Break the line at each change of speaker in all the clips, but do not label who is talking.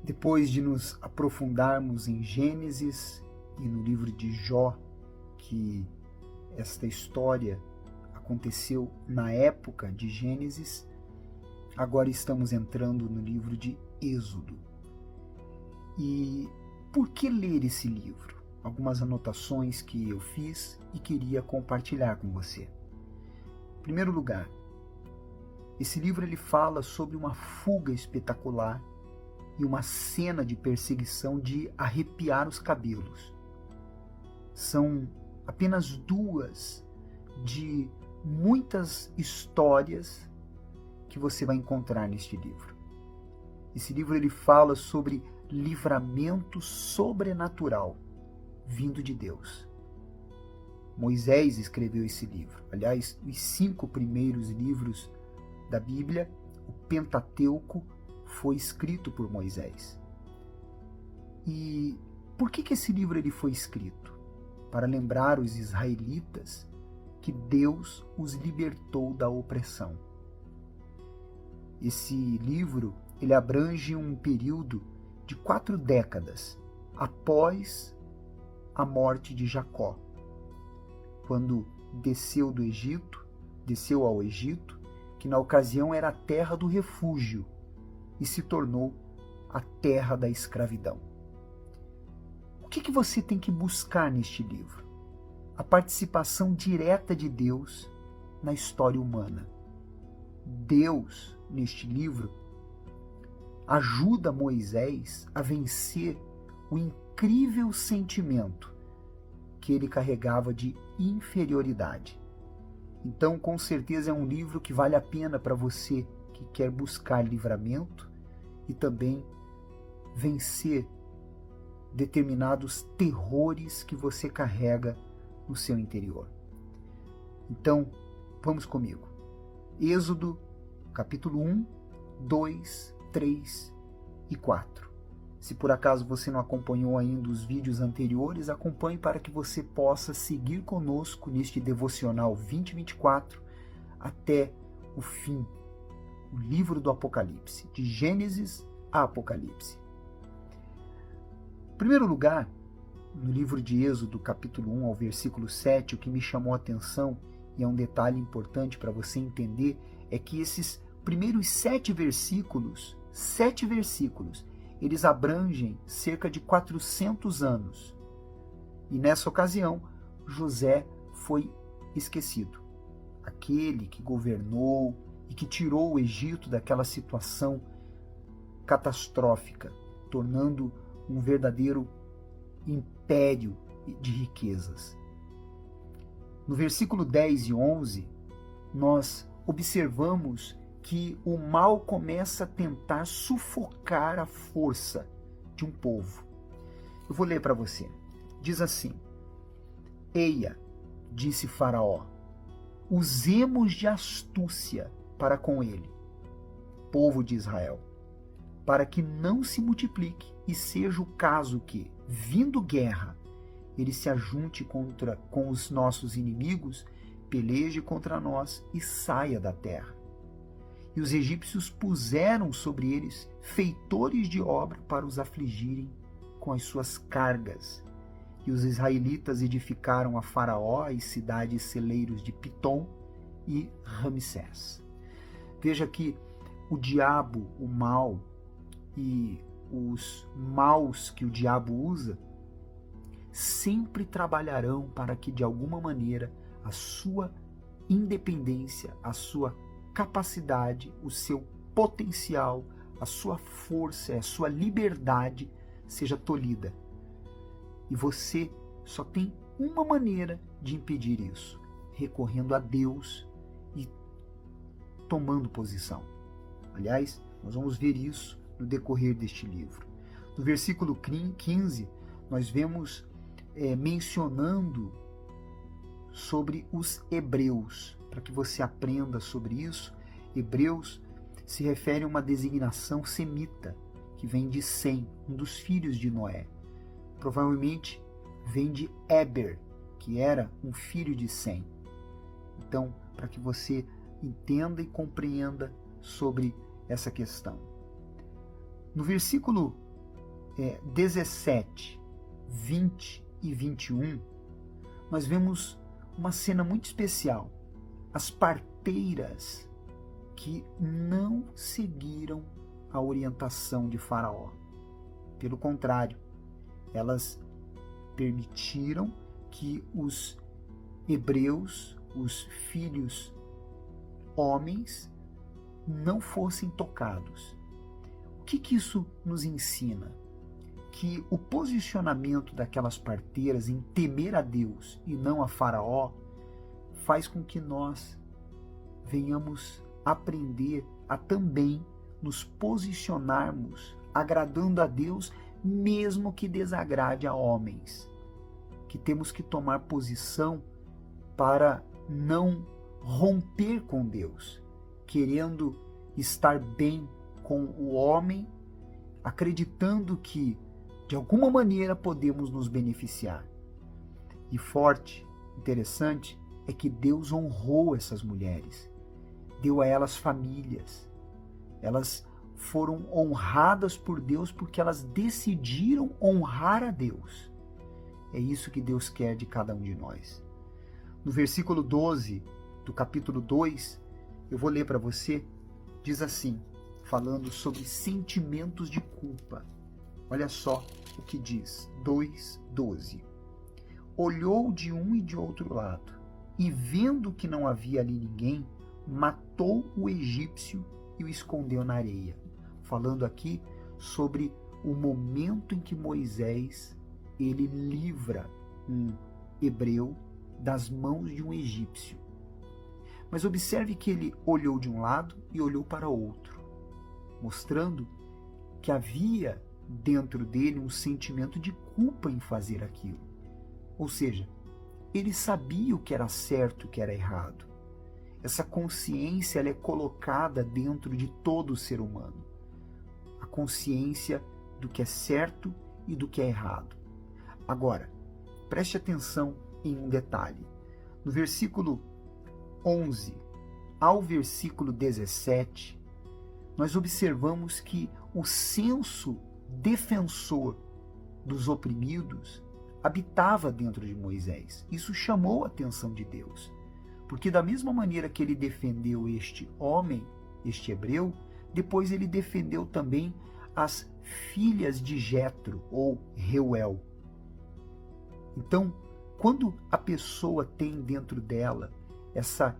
Depois de nos aprofundarmos em Gênesis e no livro de Jó, que esta história aconteceu na época de Gênesis, agora estamos entrando no livro de Êxodo. E por que ler esse livro? Algumas anotações que eu fiz e queria compartilhar com você. Em primeiro lugar, esse livro ele fala sobre uma fuga espetacular e uma cena de perseguição de arrepiar os cabelos. São apenas duas de muitas histórias que você vai encontrar neste livro. Esse livro ele fala sobre livramento sobrenatural vindo de Deus. Moisés escreveu esse livro. Aliás, os 5 primeiros livros da Bíblia, o Pentateuco, foi escrito por Moisés. E por que esse livro ele foi escrito? Para lembrar os israelitas que Deus os libertou da opressão. Esse livro ele abrange um período de 4 décadas após a morte de Jacó, quando desceu ao Egito, que na ocasião era a terra do refúgio, e se tornou a terra da escravidão. O que você tem que buscar neste livro? A participação direta de Deus na história humana. Deus, neste livro, ajuda Moisés a vencer o incrível sentimento que ele carregava de inferioridade. Então, com certeza, é um livro que vale a pena para você que quer buscar livramento e também vencer determinados terrores que você carrega no seu interior. Então, vamos comigo. Êxodo, capítulo 1, 2, 3 e 4. Se por acaso você não acompanhou ainda os vídeos anteriores, acompanhe para que você possa seguir conosco neste devocional 2024 até o fim, o livro do Apocalipse, de Gênesis a Apocalipse. Em primeiro lugar, no livro de Êxodo, capítulo 1 ao versículo 7, o que me chamou a atenção, e é um detalhe importante para você entender, é que esses primeiros 7 versículos, eles abrangem cerca de 400 anos. E nessa ocasião, José foi esquecido. Aquele que governou e que tirou o Egito daquela situação catastrófica, tornando um verdadeiro império de riquezas. No versículo 10 e 11, nós observamos que o mal começa a tentar sufocar a força de um povo. Eu vou ler para você. Diz assim: Eia, disse Faraó, usemos de astúcia para com ele, povo de Israel, para que não se multiplique e seja o caso que, vindo guerra, ele se ajunte com os nossos inimigos, peleje contra nós e saia da terra. E os egípcios puseram sobre eles feitores de obra para os afligirem com as suas cargas. E os israelitas edificaram a Faraó as cidades celeiros de Pitom e Ramsés. Veja que o diabo, o mal e os maus que o diabo usa sempre trabalharão para que, de alguma maneira, a sua independência, a sua capacidade, o seu potencial, a sua força, a sua liberdade seja tolhida. E você só tem uma maneira de impedir isso: recorrendo a Deus e tomando posição. Aliás, nós vamos ver isso no decorrer deste livro. No versículo 15, nós vemos mencionando sobre os hebreus. Para que você aprenda sobre isso, hebreus se refere a uma designação semita, que vem de Sem, um dos filhos de Noé. Provavelmente vem de Éber, que era um filho de Sem. Então, para que você entenda e compreenda sobre essa questão. No versículo 17, 20 e 21, nós vemos uma cena muito especial. As parteiras que não seguiram a orientação de Faraó. Pelo contrário, elas permitiram que os hebreus, os filhos homens, não fossem tocados. O que isso nos ensina? Que o posicionamento daquelas parteiras em temer a Deus e não a Faraó faz com que nós venhamos aprender a também nos posicionarmos agradando a Deus, mesmo que desagrade a homens. Que temos que tomar posição para não romper com Deus, querendo estar bem com o homem, acreditando que de alguma maneira podemos nos beneficiar. E forte, interessante, é que Deus honrou essas mulheres, deu a elas famílias. Elas foram honradas por Deus porque elas decidiram honrar a Deus. É isso que Deus quer de cada um de nós. No versículo 12 do capítulo 2, eu vou ler para você, diz assim, falando sobre sentimentos de culpa. Olha só o que diz, 2:12. Olhou de um e de outro lado, e vendo que não havia ali ninguém, matou o egípcio e o escondeu na areia. Falando aqui sobre o momento em que Moisés ele livra um hebreu das mãos de um egípcio. Mas observe que ele olhou de um lado e olhou para outro, mostrando que havia dentro dele um sentimento de culpa em fazer aquilo. Ou seja, ele sabia o que era certo e o que era errado. Essa consciência ela é colocada dentro de todo ser humano. A consciência do que é certo e do que é errado. Agora, preste atenção em um detalhe. No versículo 11 ao versículo 17, nós observamos que o senso defensor dos oprimidos habitava dentro de Moisés. Isso chamou a atenção de Deus. Porque da mesma maneira que ele defendeu este homem, este hebreu, depois ele defendeu também as filhas de Jetro, ou Reuel. Então, quando a pessoa tem dentro dela essa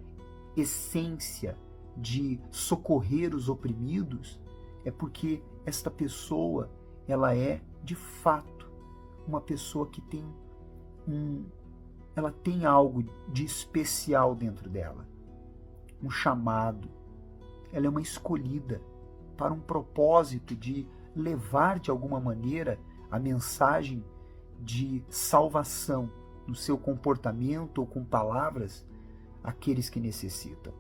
essência de socorrer os oprimidos, é porque esta pessoa, ela é, de fato, uma pessoa que tem ela tem algo de especial dentro dela, um chamado. Ela é uma escolhida para um propósito de levar de alguma maneira a mensagem de salvação no seu comportamento ou com palavras àqueles que necessitam.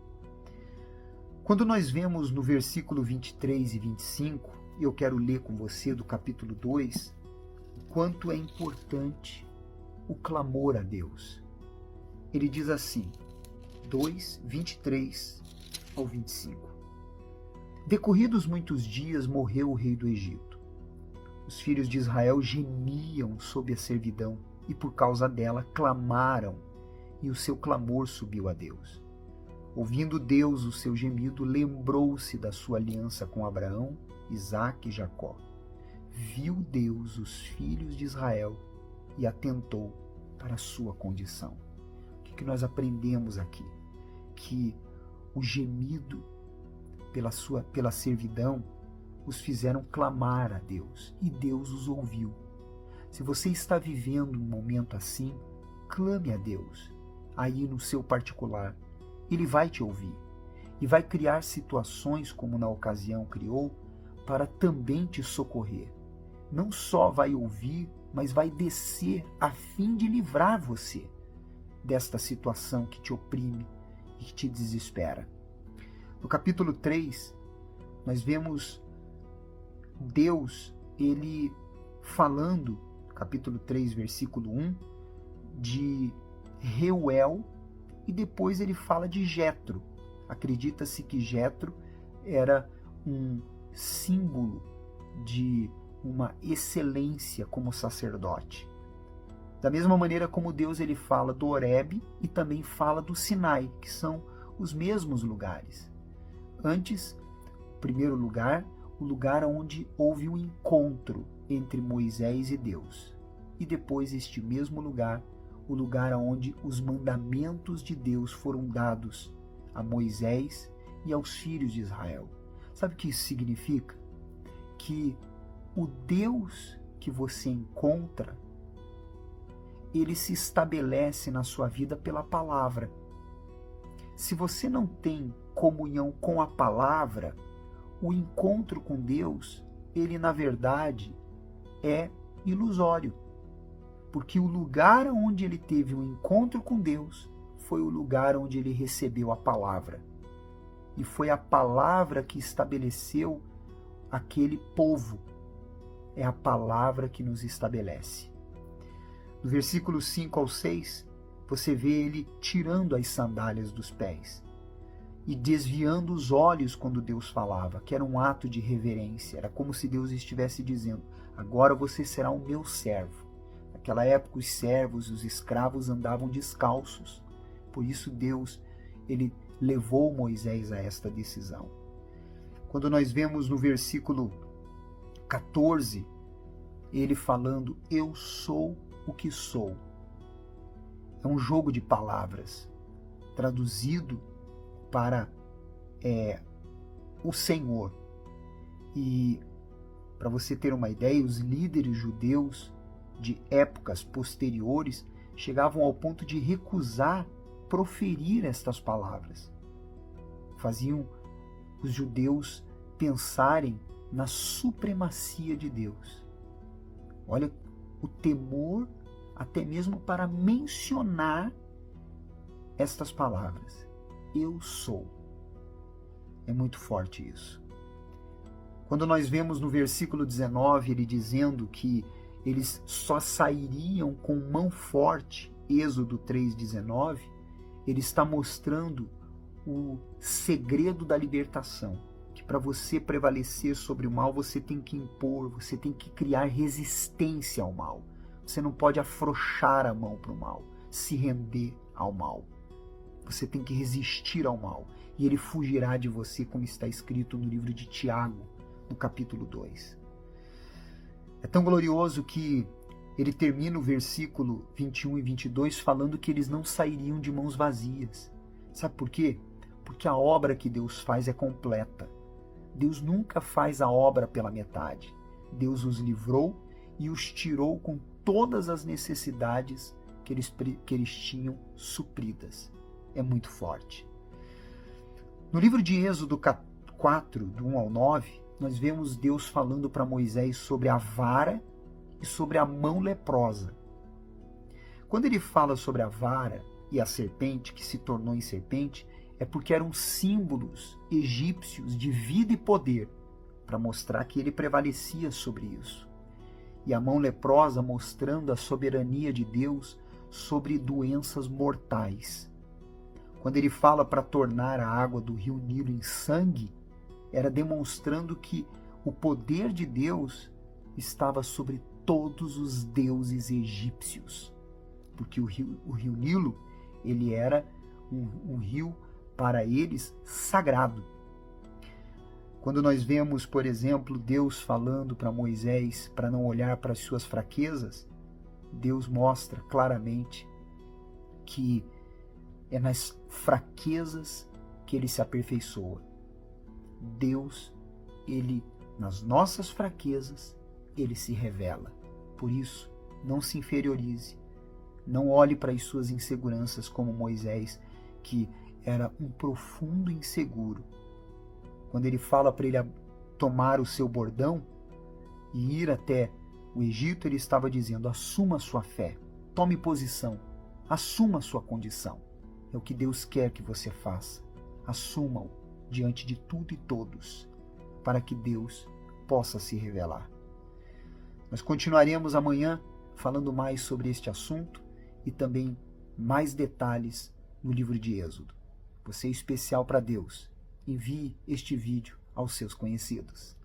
Quando nós vemos no versículo 23 e 25, eu quero ler com você do capítulo 2, o quanto é importante o clamor a Deus. Ele diz assim, 2, 23 ao 25. Decorridos muitos dias, morreu o rei do Egito. Os filhos de Israel gemiam sob a servidão e por causa dela clamaram, e o seu clamor subiu a Deus. Ouvindo Deus o seu gemido, lembrou-se da sua aliança com Abraão, Isaque e Jacó. Viu Deus os filhos de Israel e atentou para a sua condição. O que nós aprendemos aqui? Que o gemido pela servidão os fizeram clamar a Deus e Deus os ouviu. Se você está vivendo um momento assim, clame a Deus, aí no seu particular. Ele vai te ouvir e vai criar situações como na ocasião criou para também te socorrer. Não só vai ouvir, mas vai descer a fim de livrar você desta situação que te oprime e que te desespera. No capítulo 3, nós vemos Deus, ele falando, capítulo 3, versículo 1, de Reuel, e depois ele fala de Jetro. Acredita-se que Jetro era um símbolo de uma excelência como sacerdote. Da mesma maneira como Deus ele fala do Horebe e também fala do Sinai, que são os mesmos lugares. Antes, primeiro lugar, o lugar onde houve um encontro entre Moisés e Deus. E depois este mesmo lugar, o lugar onde os mandamentos de Deus foram dados a Moisés e aos filhos de Israel. Sabe o que isso significa? Que o Deus que você encontra, ele se estabelece na sua vida pela palavra. Se você não tem comunhão com a palavra, o encontro com Deus, ele na verdade é ilusório. Porque o lugar onde ele teve um encontro com Deus foi o lugar onde ele recebeu a palavra. E foi a palavra que estabeleceu aquele povo. É a palavra que nos estabelece. No versículo 5 ao 6, você vê ele tirando as sandálias dos pés e desviando os olhos quando Deus falava, que era um ato de reverência. Era como se Deus estivesse dizendo: agora você será o meu servo. Naquela época os servos, os escravos andavam descalços. Por isso Deus, ele levou Moisés a esta decisão. Quando nós vemos no versículo 14, ele falando: eu sou o que sou. É um jogo de palavras, traduzido para o Senhor. E para você ter uma ideia, os líderes judeus de épocas posteriores chegavam ao ponto de recusar proferir estas palavras. Faziam os judeus pensarem na supremacia de Deus. Olha o temor até mesmo para mencionar estas palavras. Eu sou. É muito forte isso. Quando nós vemos no versículo 19 ele dizendo que eles só sairiam com mão forte, Êxodo 3,19, ele está mostrando o segredo da libertação. Que para você prevalecer sobre o mal, você tem que impor, você tem que criar resistência ao mal. Você não pode afrouxar a mão para o mal, se render ao mal. Você tem que resistir ao mal. E ele fugirá de você, como está escrito no livro de Tiago, no capítulo 2. É tão glorioso que ele termina o versículo 21 e 22 falando que eles não sairiam de mãos vazias. Sabe por quê? Porque a obra que Deus faz é completa. Deus nunca faz a obra pela metade. Deus os livrou e os tirou com todas as necessidades que eles tinham supridas. É muito forte. No livro de Êxodo 4, do 1 ao 9, nós vemos Deus falando para Moisés sobre a vara e sobre a mão leprosa. Quando ele fala sobre a vara e a serpente, que se tornou em serpente, é porque eram símbolos egípcios de vida e poder, para mostrar que ele prevalecia sobre isso. E a mão leprosa mostrando a soberania de Deus sobre doenças mortais. Quando ele fala para tornar a água do rio Nilo em sangue, era demonstrando que o poder de Deus estava sobre todos os deuses egípcios. Porque o rio Nilo, ele era um rio para eles sagrado. Quando nós vemos, por exemplo, Deus falando para Moisés para não olhar para as suas fraquezas, Deus mostra claramente que é nas fraquezas que ele se aperfeiçoa. Deus, ele, nas nossas fraquezas, ele se revela. Por isso, não se inferiorize. Não olhe para as suas inseguranças como Moisés, que era um profundo inseguro. Quando ele fala para ele tomar o seu bordão e ir até o Egito, ele estava dizendo: assuma a sua fé, tome posição, assuma a sua condição. É o que Deus quer que você faça. Assuma-o diante de tudo e todos, para que Deus possa se revelar. Nós continuaremos amanhã falando mais sobre este assunto e também mais detalhes no livro de Êxodo. Você é especial para Deus. Envie este vídeo aos seus conhecidos.